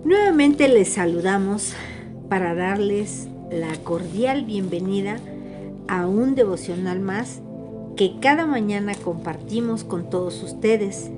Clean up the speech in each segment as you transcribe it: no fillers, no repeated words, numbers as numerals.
Nuevamente les saludamos para darles la cordial bienvenida a un devocional más que cada mañana compartimos con todos ustedes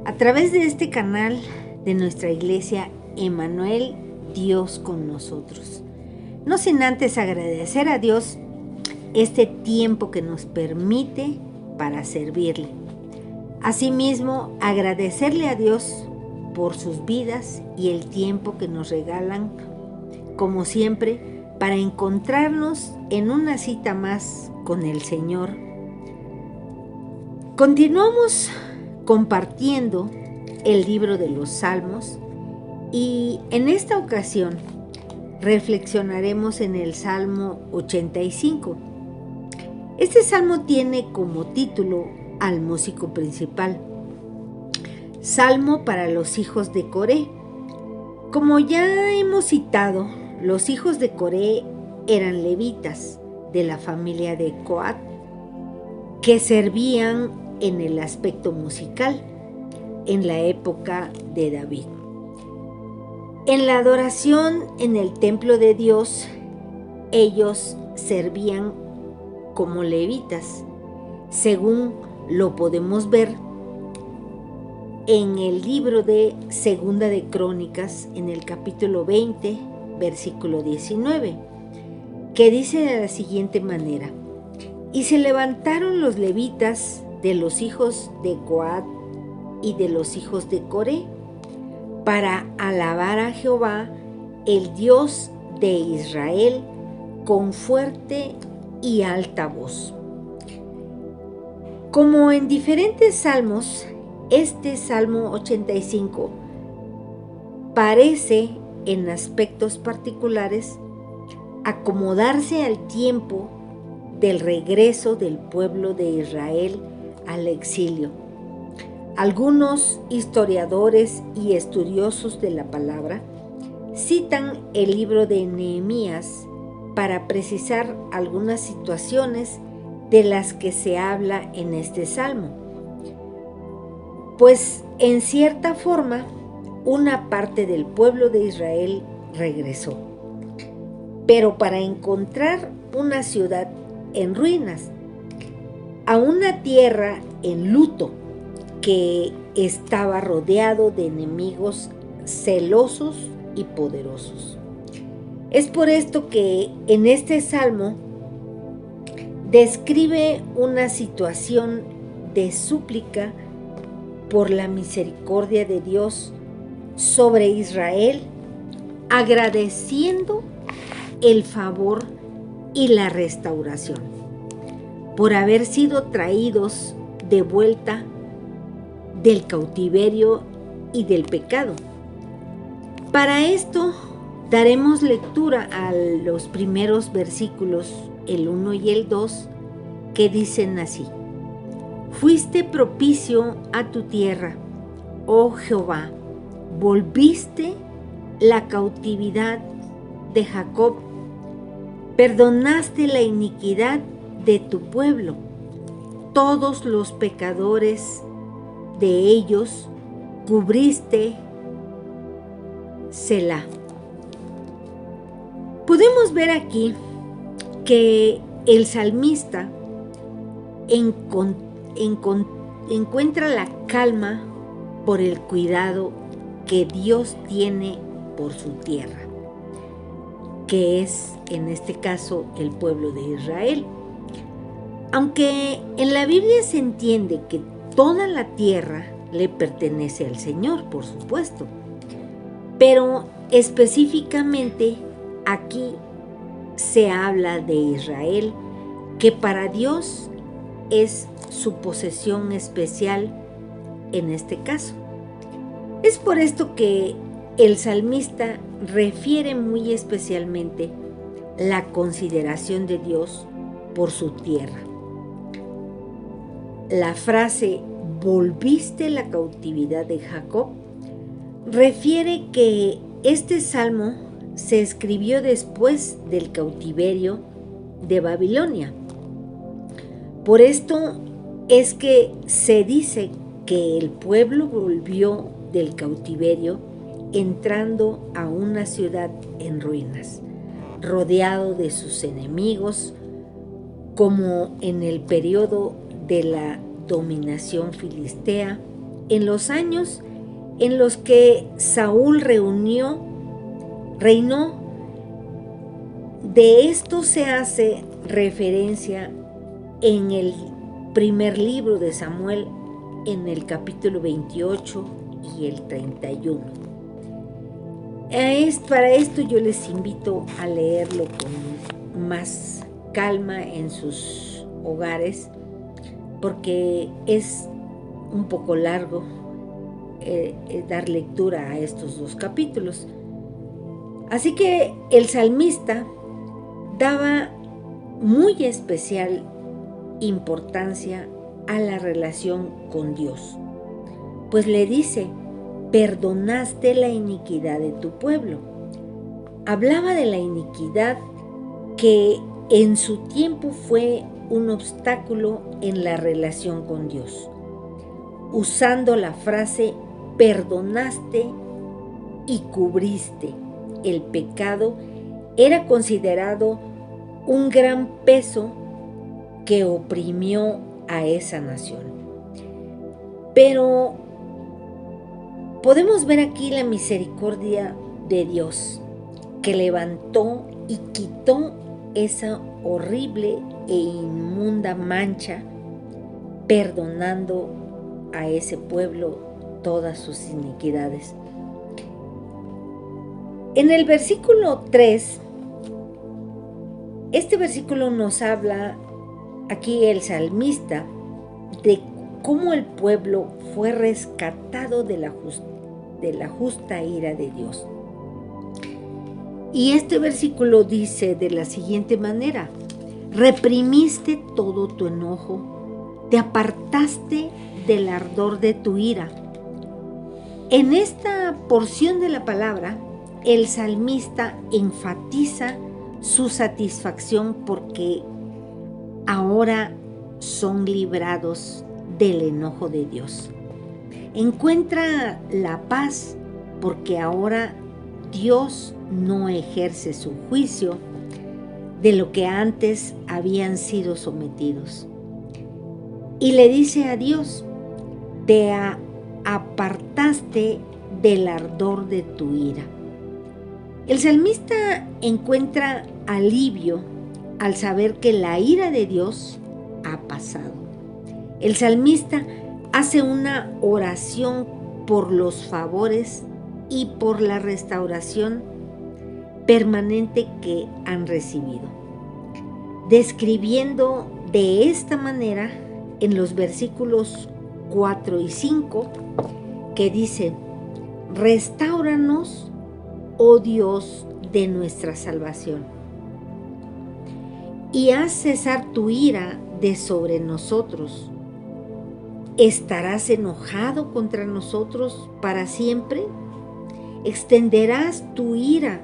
a través de este canal de nuestra iglesia Emmanuel, Dios con nosotros. No sin antes agradecer a Dios este tiempo que nos permite para servirle. Asimismo, agradecerle a Dios por sus vidas y el tiempo que nos regalan, como siempre, para encontrarnos en una cita más con el Señor. Continuamos compartiendo el libro de los Salmos y en esta ocasión reflexionaremos en el Salmo 85. Este salmo tiene como título al músico principal, Salmo para los hijos de Coré. Como ya hemos citado, los hijos de Coré eran levitas de la familia de Coat, que servían en el aspecto musical en la época de David. En la adoración en el templo de Dios, ellos servían como levitas, según lo podemos ver en el libro de Segunda de Crónicas, en el capítulo 20, versículo 19, que dice de la siguiente manera: y se levantaron los levitas de los hijos de Coat y de los hijos de Coré para alabar a Jehová, el Dios de Israel, con fuerte y alta voz. Como en diferentes salmos, este Salmo 85 parece, en aspectos particulares, acomodarse al tiempo del regreso del pueblo de Israel al exilio. Algunos historiadores y estudiosos de la palabra citan el libro de Nehemías para precisar algunas situaciones de las que se habla en este salmo. Pues en cierta forma, una parte del pueblo de Israel regresó, pero para encontrar una ciudad en ruinas, a una tierra en luto que estaba rodeado de enemigos celosos y poderosos. Es por esto que en este salmo describe una situación de súplica por la misericordia de Dios sobre Israel, agradeciendo el favor y la restauración por haber sido traídos de vuelta del cautiverio y del pecado. Para esto daremos lectura a los primeros versículos, el 1 y el 2, que dicen así: fuiste propicio a tu tierra, oh Jehová, volviste la cautividad de Jacob, perdonaste la iniquidad de tu pueblo, todos los pecadores de ellos cubriste, Selah. Podemos ver aquí que el salmista encuentra la calma por el cuidado que Dios tiene por su tierra, que es en este caso el pueblo de Israel. Aunque en la Biblia se entiende que toda la tierra le pertenece al Señor, por supuesto, pero específicamente aquí se habla de Israel, que para Dios es su posesión especial en este caso. Es por esto que el salmista refiere muy especialmente la consideración de Dios por su tierra. La frase «volviste la cautividad de Jacob» refiere que este salmo se escribió después del cautiverio de Babilonia. Por esto es que se dice que el pueblo volvió del cautiverio entrando a una ciudad en ruinas, rodeado de sus enemigos, como en el periodo de la dominación filistea, en los años en los que Saúl reinó. De esto se hace referencia en el primer libro de Samuel, en el capítulo 28 y el 31. Para esto yo les invito a leerlo con más calma en sus hogares, porque es un poco largo dar lectura a estos dos capítulos. Así que el salmista daba muy especial importancia a la relación con Dios, pues le dice: perdonaste la iniquidad de tu pueblo. Hablaba de la iniquidad que en su tiempo fue un obstáculo en la relación con Dios. Usando la frase perdonaste y cubriste el pecado, era considerado un gran peso que oprimió a esa nación. Pero podemos ver aquí la misericordia de Dios, que levantó y quitó esa horrible e inmunda mancha, perdonando a ese pueblo todas sus iniquidades. En el versículo 3, este versículo nos habla aquí el salmista de cómo el pueblo fue rescatado de la justa ira de Dios. Y este versículo dice de la siguiente manera: reprimiste todo tu enojo, te apartaste del ardor de tu ira. En esta porción de la palabra, el salmista enfatiza su satisfacción porque ahora son librados del enojo de Dios. Encuentra la paz porque ahora Dios no ejerce su juicio de lo que antes habían sido sometidos. Y le dice a Dios: te apartaste del ardor de tu ira. El salmista encuentra alivio al saber que la ira de Dios ha pasado. El salmista hace una oración por los favores y por la restauración permanente que han recibido, describiendo de esta manera en los versículos 4 y 5 que dice: restáuranos, oh Dios de nuestra salvación, y haz cesar tu ira de sobre nosotros. ¿Estarás enojado contra nosotros para siempre? ¿Extenderás tu ira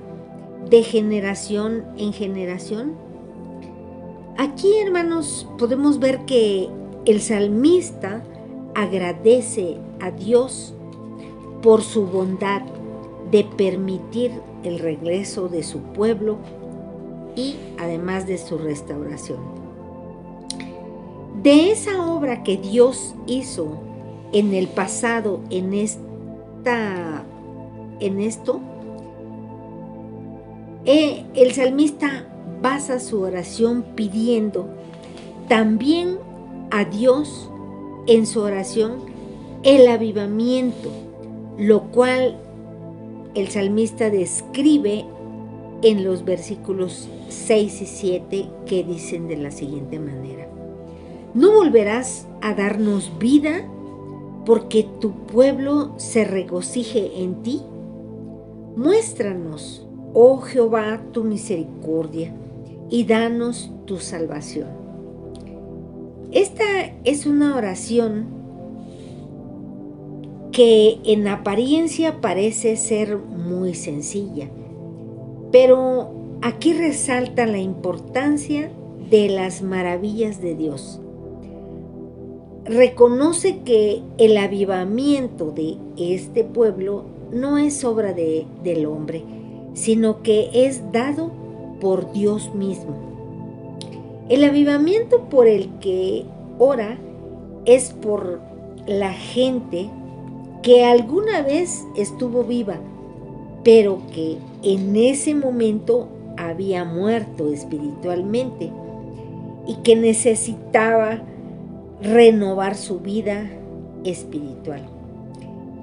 de generación en generación? Aquí, hermanos, podemos ver que el salmista agradece a Dios por su bondad de permitir el regreso de su pueblo y además de su restauración. De esa obra que Dios hizo en el pasado, en esto, el salmista basa su oración pidiendo también a Dios en su oración el avivamiento, lo cual el salmista describe en los versículos 6 y 7 que dicen de la siguiente manera: ¿no volverás a darnos vida porque tu pueblo se regocije en ti? Muéstranos, oh Jehová, tu misericordia y danos tu salvación. Esta es una oración que en apariencia parece ser muy sencilla, pero aquí resalta la importancia de las maravillas de Dios. Reconoce que el avivamiento de este pueblo no es obra del hombre, sino que es dado por Dios mismo. El avivamiento por el que ora es por la gente que alguna vez estuvo viva, pero que en ese momento había muerto espiritualmente y que necesitaba renovar su vida espiritual.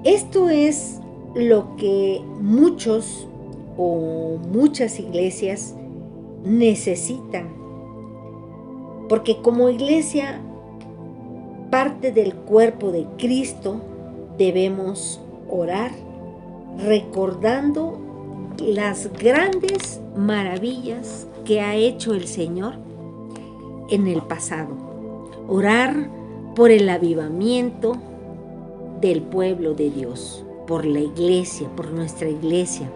Esto es lo que muchos o muchas iglesias necesitan, porque como iglesia, parte del cuerpo de Cristo, debemos orar recordando las grandes maravillas que ha hecho el Señor en el pasado. Orar por el avivamiento del pueblo de Dios, por la iglesia, por nuestra iglesia.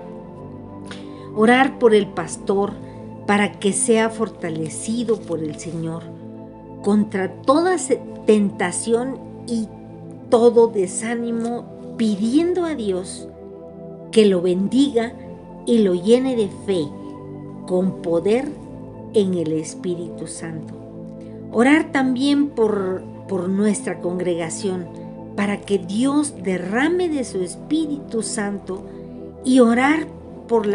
Orar por el pastor para que sea fortalecido por el Señor contra toda tentación y todo desánimo, pidiendo a Dios que lo bendiga y lo llene de fe con poder en el Espíritu Santo. Orar también por nuestra congregación para que Dios derrame de su Espíritu Santo, y orar por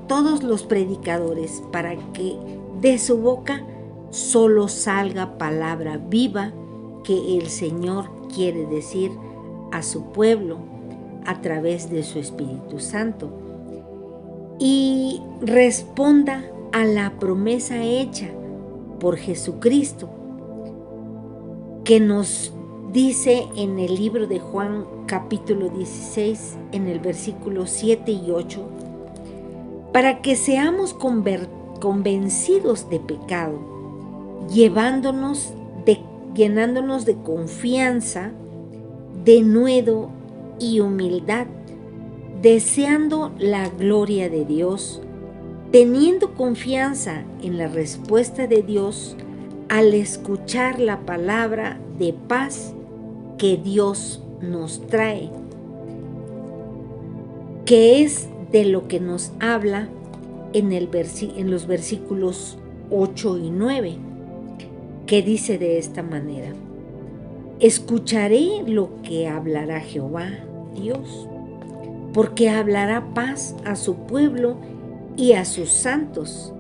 todos los predicadores para que de su boca solo salga palabra viva que el Señor quiere decir a su pueblo a través de su Espíritu Santo, y responda a la promesa hecha por Jesucristo, que nos dice en el libro de Juan capítulo 16, en el versículo 7 y 8, para que seamos convencidos de pecado, llenándonos de confianza, denuedo y humildad, deseando la gloria de Dios, teniendo confianza en la respuesta de Dios al escuchar la palabra de paz que Dios nos trae, que es de lo que nos habla en los versículos 8 y 9, que dice de esta manera: escucharé lo que hablará Jehová Dios, porque hablará paz a su pueblo y a sus santos,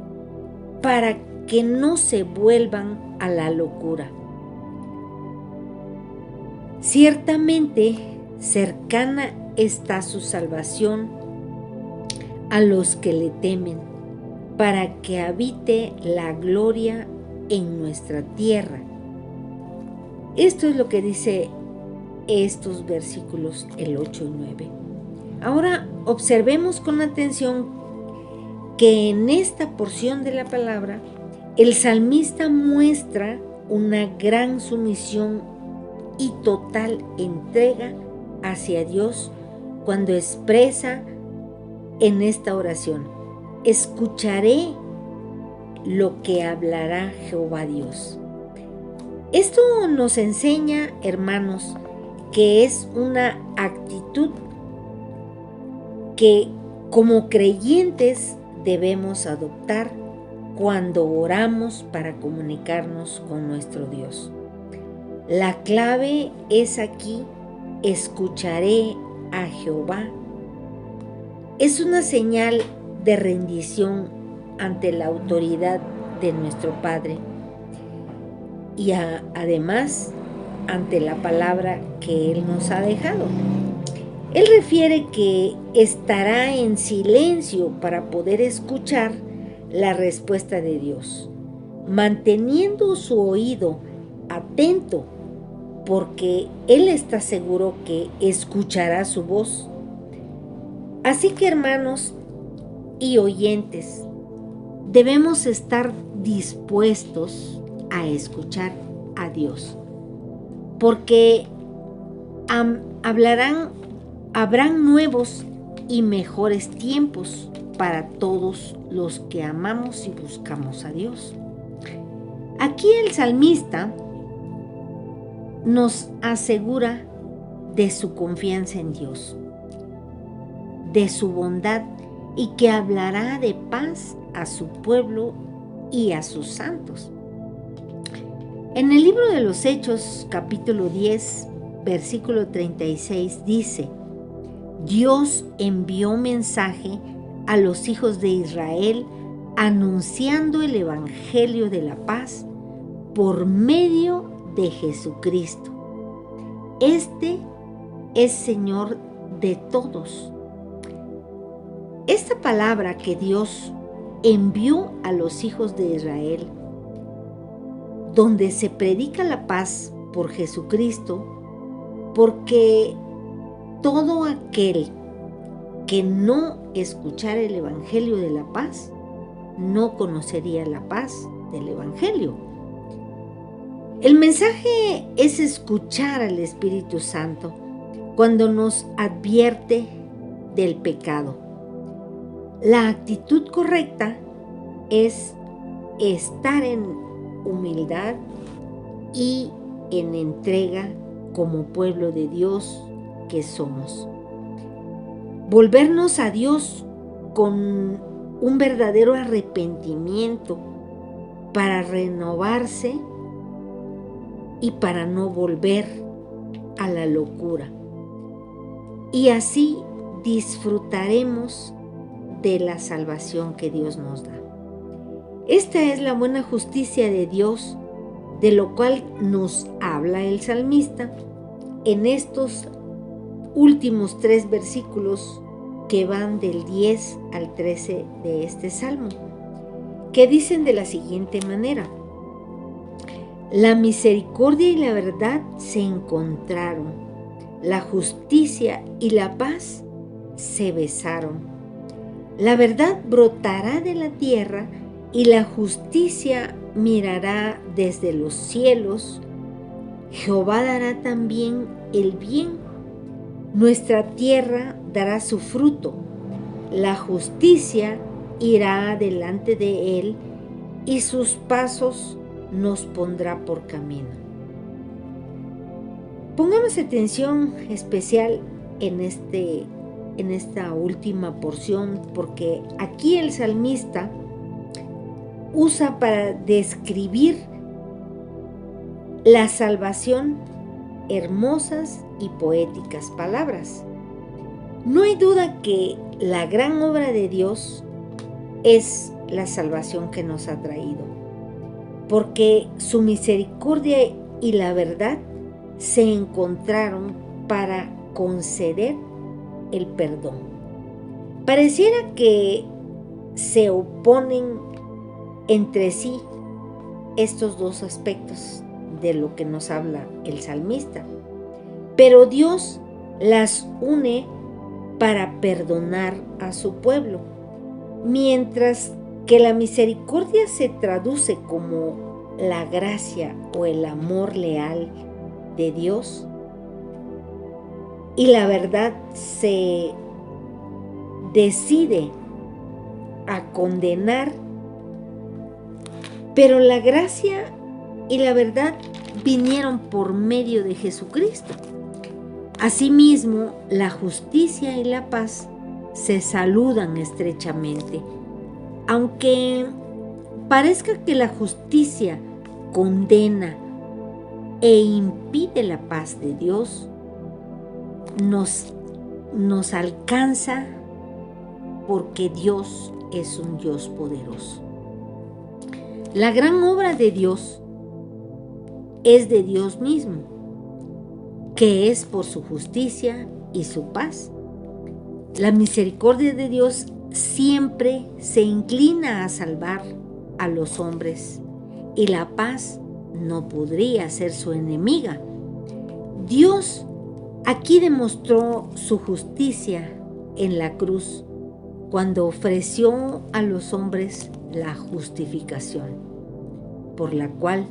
para que no se vuelvan a la locura. Ciertamente cercana está su salvación a los que le temen, para que habite la gloria en nuestra tierra. Esto es lo que dice estos versículos, el 8 y 9. Ahora observemos con atención que en esta porción de la palabra el salmista muestra una gran sumisión y total entrega hacia Dios cuando expresa en esta oración: escucharé lo que hablará Jehová Dios. Esto nos enseña, hermanos, que es una actitud que como creyentes debemos adoptar cuando oramos para comunicarnos con nuestro Dios. La clave es aquí: escucharé a Jehová. Es una señal de rendición ante la autoridad de nuestro Padre y además ante la palabra que Él nos ha dejado. Él refiere que estará en silencio para poder escuchar la respuesta de Dios, manteniendo su oído atento, porque Él está seguro que escuchará su voz. Así que, hermanos y oyentes, debemos estar dispuestos a escuchar a Dios, porque habrán nuevos y mejores tiempos para todos los que amamos y buscamos a Dios. Aquí el salmista nos asegura de su confianza en Dios. de su bondad y que hablará de paz a su pueblo y a sus santos. En el libro de los Hechos, capítulo 10, versículo 36, dice: Dios envió mensaje a los hijos de Israel anunciando el evangelio de la paz por medio de Jesucristo. Este es Señor de todos. Esta palabra que Dios envió a los hijos de Israel, donde se predica la paz por Jesucristo, porque todo aquel que no escuchara el evangelio de la paz, no conocería la paz del evangelio. El mensaje es escuchar al Espíritu Santo cuando nos advierte del pecado. La actitud correcta es estar en humildad y en entrega como pueblo de Dios que somos. Volvernos a Dios con un verdadero arrepentimiento para renovarse y para no volver a la locura. Y así disfrutaremos de la salvación que Dios nos da. Esta es la buena justicia de Dios, de lo cual nos habla el salmista en estos últimos 3 versículos que van del 10 al 13 de este salmo, que dicen de la siguiente manera: la misericordia y la verdad se encontraron, la justicia y la paz se besaron. La verdad brotará de la tierra y la justicia mirará desde los cielos. Jehová dará también el bien. Nuestra tierra dará su fruto. La justicia irá delante de él y sus pasos nos pondrá por camino. Pongamos atención especial en esta última porción, porque aquí el salmista usa para describir la salvación hermosas y poéticas palabras. No hay duda que la gran obra de Dios es la salvación que nos ha traído, porque su misericordia y la verdad se encontraron para conceder el perdón. Pareciera que se oponen entre sí estos dos aspectos de lo que nos habla el salmista, pero Dios las une para perdonar a su pueblo, mientras que la misericordia se traduce como la gracia o el amor leal de Dios, y la verdad se decide a condenar, pero la gracia y la verdad vinieron por medio de Jesucristo. Asimismo, la justicia y la paz se saludan estrechamente. Aunque parezca que la justicia condena e impide la paz de Dios, nos alcanza porque Dios es un Dios poderoso. La gran obra de Dios es de Dios mismo, que es por su justicia y su paz. La misericordia de Dios siempre se inclina a salvar a los hombres, y la paz no podría ser su enemiga. Dios aquí demostró su justicia en la cruz, cuando ofreció a los hombres la justificación, por la cual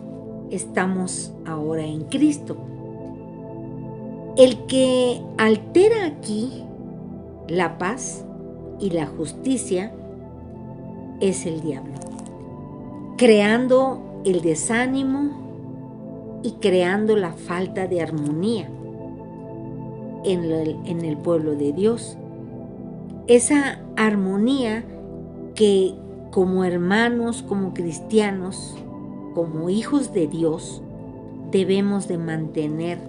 estamos ahora en Cristo. El que altera aquí la paz y la justicia es el diablo, creando el desánimo y creando la falta de armonía en el pueblo de Dios. esa armonía que como hermanos, como cristianos, como hijos de Dios, debemos de mantener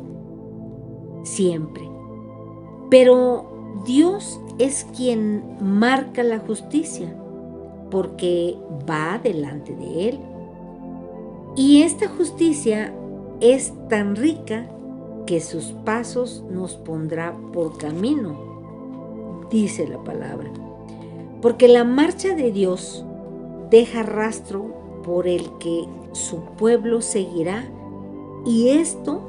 siempre. Pero Dios es quien marca la justicia, porque va delante de Él. Y esta justicia es tan rica que sus pasos nos pondrá por camino, dice la palabra. Porque la marcha de Dios deja rastro por el que su pueblo seguirá, y esto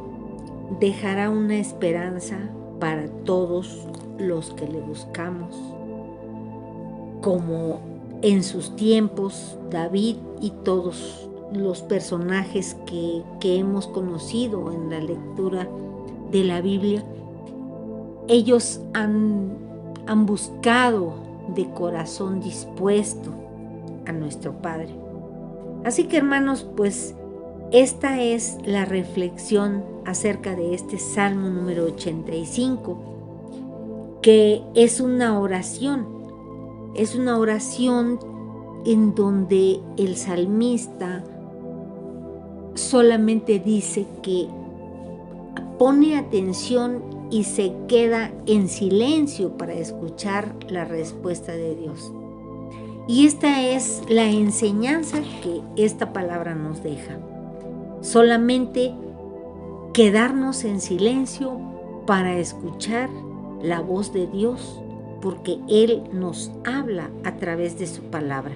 dejará una esperanza para todos los que le buscamos. Como en sus tiempos, David y todos los personajes que hemos conocido en la lectura de la Biblia, ellos han buscado de corazón dispuesto a nuestro Padre. Así que, hermanos, pues esta es la reflexión acerca de este Salmo número 85, que es una oración en donde el salmista solamente dice que pone atención y se queda en silencio para escuchar la respuesta de Dios. Y esta es la enseñanza que esta palabra nos deja. Solamente quedarnos en silencio para escuchar la voz de Dios, porque Él nos habla a través de su palabra.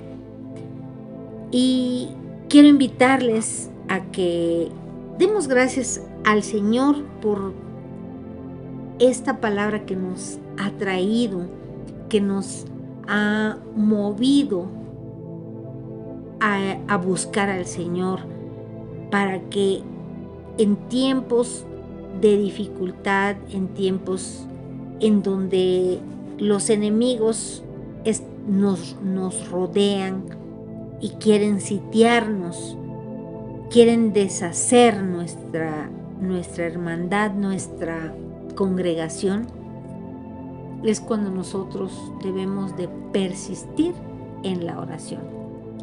Y quiero invitarles a que demos gracias al Señor por esta palabra que nos ha traído, que nos ha movido a buscar al Señor, para que en tiempos de dificultad, en tiempos en donde los enemigos nos rodean y quieren sitiarnos, quieren deshacer nuestra hermandad, nuestra congregación, es cuando nosotros debemos de persistir en la oración.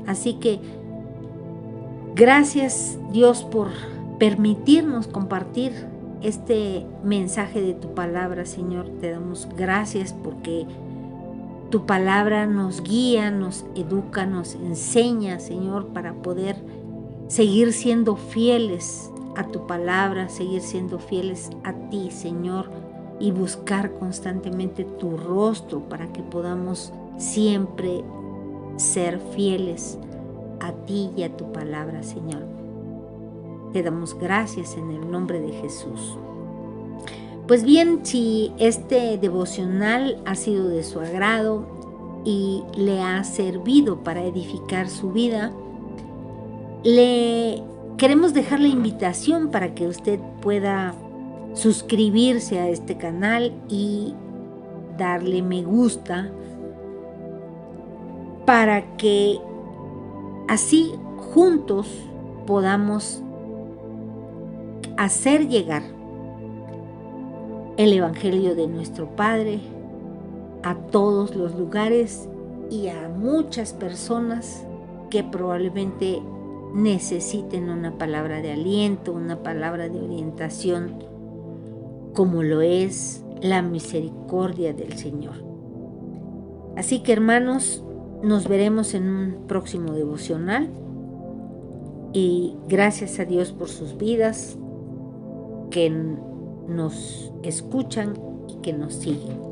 Así que gracias, Dios, por permitirnos compartir este mensaje de tu palabra, Señor. Te damos gracias porque tu palabra nos guía, nos educa, nos enseña, Señor, para poder seguir siendo fieles a tu palabra, seguir siendo fieles a ti, Señor, y buscar constantemente tu rostro para que podamos siempre ser fieles a ti y a tu palabra, Señor. Te damos gracias en el nombre de Jesús. Pues bien, si este devocional ha sido de su agrado y le ha servido para edificar su vida, le queremos dejar la invitación para que usted pueda suscribirse a este canal y darle me gusta, para que así juntos podamos hacer llegar el Evangelio de nuestro Padre a todos los lugares y a muchas personas que probablemente necesiten una palabra de aliento, una palabra de orientación, como lo es la misericordia del Señor. Así que, hermanos, nos veremos en un próximo devocional y gracias a Dios por sus vidas que nos escuchan y que nos siguen.